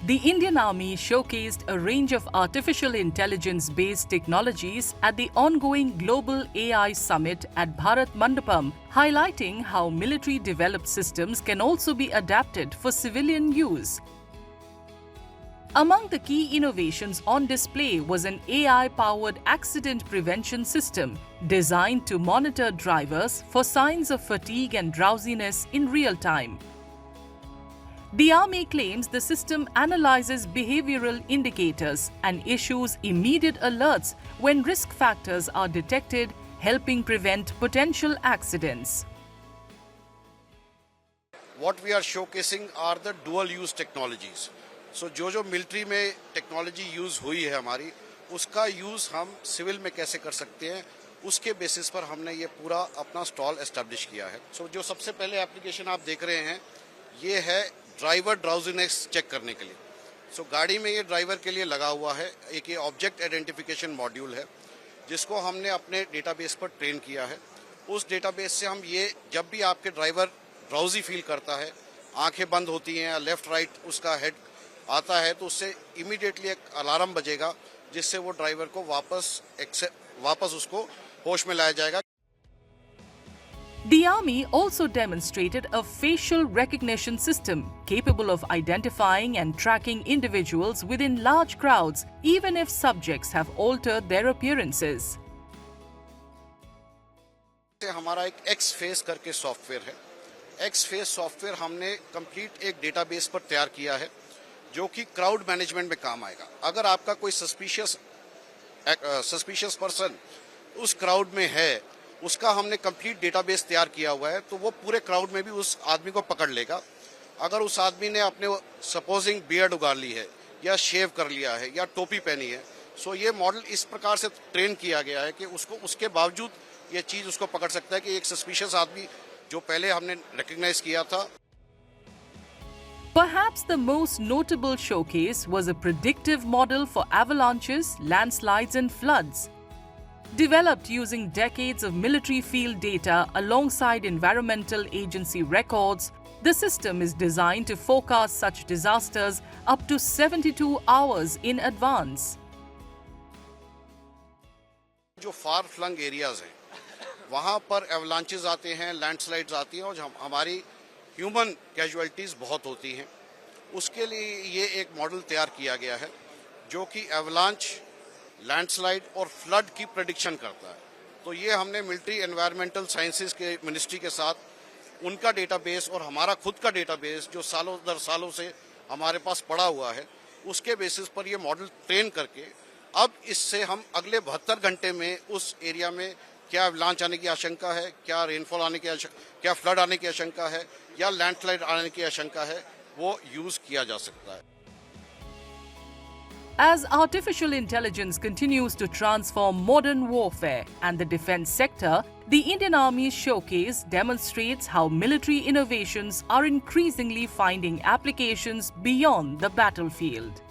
The Indian Army showcased a range of artificial intelligence-based technologies at the ongoing Global AI Summit at Bharat Mandapam, highlighting how military-developed systems can also be adapted for civilian use. Among the key innovations on display was an AI-powered accident prevention system designed to monitor drivers for signs of fatigue and drowsiness in real time. The Army claims the system analyzes behavioral indicators and issues immediate alerts when risk factors are detected, helping prevent potential accidents. What we are showcasing are the dual-use technologies. So जो military में technology use हुई है हमारी, उसका use हम civil में कैसे कर सकते हैं, उसके बेसिस पर हमने ये पूरा अपना स्टॉल एस्टेब्लिश किया है. सो जो सबसे पहले एप्लीकेशन आप देख रहे हैं, ये है ड्राइवर ड्राउजीनेस चेक करने के लिए. सो गाड़ी में ये ड्राइवर के लिए लगा हुआ है. एक ये ऑब्जेक्ट आइडेंटिफिकेशन मॉड्यूल है, जिसको हमने अपने डेटाबेस पर ट्रेन किया है. उस डेटाबेस से हम ये जब भी आपके ड्राइवर ड्राउजी फील करता है, आंखें बंद होती हैं, लेफ्ट राइट उसका हेड आता है, तो उससे इमीडिएटली एक अलार्म बजेगा, जिससे वो ड्राइवर को वापस उसको होश में लाया जाएगा. The Army also demonstrated a facial recognition system capable of identifying and tracking individuals within large crowds, even if subjects have altered their appearances. हमारा एक X-Face करके सॉफ्टवेयर है. X-Face सॉफ्टवेयर हमने कंप्लीट एक डेटाबेस पर तैयार किया है, जो कि क्राउड मैनेजमेंट में काम आएगा. अगर आपका कोई सस्पिशियस पर्सन उस क्राउड में है, उसका हमने कंप्लीट डेटाबेस तैयार किया हुआ है, तो वो पूरे क्राउड में भी उस आदमी को पकड़ लेगा. अगर उस आदमी ने अपने सपोजिंग बियर्ड उगाड़ ली है, या शेव कर लिया है, या टोपी पहनी है, सो ये मॉडल इस प्रकार से ट्रेन किया गया है कि उसको उसके बावजूद ये चीज़ उसको पकड़ सकता है कि एक सस्पिशियस आदमी जो पहले हमने रिकग्नाइज किया था. Perhaps the most notable showcase was a predictive model for avalanches, landslides and floods. Developed using decades of military field data alongside environmental agency records, the system is designed to forecast such disasters up to 72 hours in advance. जो फार flung areas हैं, वहाँ पर avalanches आते हैं, landslides आती हैं, और हमारी ह्यूमन कैजुअलिटीज़ बहुत होती हैं. उसके लिए ये एक मॉडल तैयार किया गया है, जो कि एवलांच, लैंडस्लाइड और फ्लड की प्रेडिक्शन करता है. तो ये हमने मिलिट्री एनवायरमेंटल साइंसेज के मिनिस्ट्री के साथ उनका डेटाबेस और हमारा खुद का डेटाबेस जो सालों दर सालों से हमारे पास पड़ा हुआ है, उसके बेसिस पर ये मॉडल ट्रेन करके अब इससे हम अगले 72 घंटे में उस एरिया में क्या एवलांच आने की आशंका है, क्या रेनफॉल आने की आशंका, क्या फ्लड आने की आशंका है, या लैंडस्लाइड आने की आशंका है, वो यूज किया जा सकता है. As artificial intelligence continues to transform modern warfare and the defense sector, the Indian Army's showcase demonstrates how military innovations are increasingly finding applications beyond the battlefield.